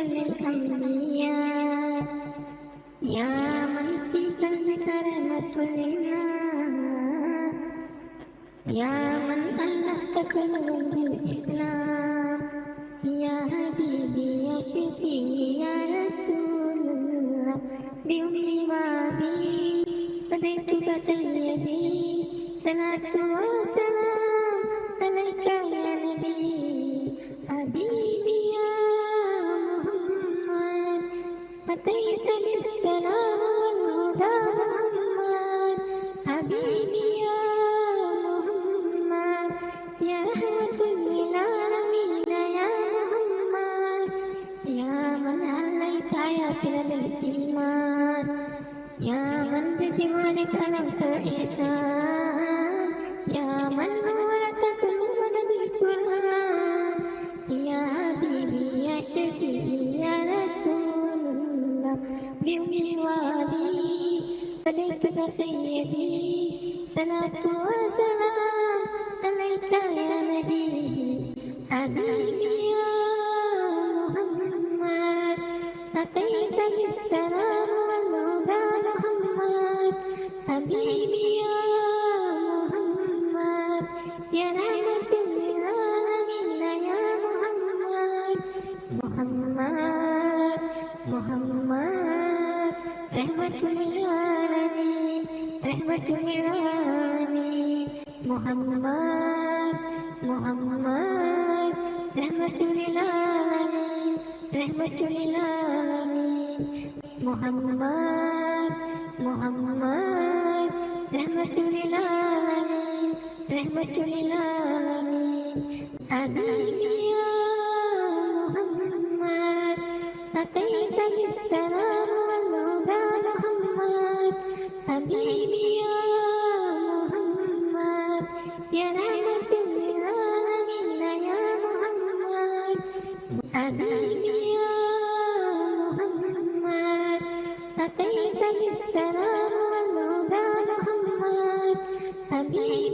للأنبياء يا من في قلبك رحمة للناس يا من ألفت قلوبا بالإسلام يا حبيبي يا شفيعي يا رسول الله بأمي وأبي فديتك سيدي صلاة وسلام عليك يا نبي حبيبي يا محمد أتيت بالسلام والهدى محمد حبيبي يا محمد يا رحمة للعالمين يا محمد يا من عليت حياتنا بالإيمان يا من بجمالك ألمت الإحسان يا من نورت قلوبنا بالقرآن يا حبيبي يا شفيعي يا رسول الله بأمي وأبي فديتك سيدي صلاة وسلام عليك يا نبي حبيبي يا محمد أتيت بالسلام والهدى محمد حبيبي يا محمد يا رحمة للعالمين يا محمد محمد محمد رحمة للعالمين رحمة للعالمين محمد محمد رحمة للعالمين رحمة للعالمين محمد محمد رحمة للعالمين رحمة للعالمين حبيبي يا محمد أتيت بالسلام والهدى محمد حبيبي يا محمد يا رحمة للعالمين يا محمد حبيبي يا محمد أتيت بالسلام والهدى محمد حبيبي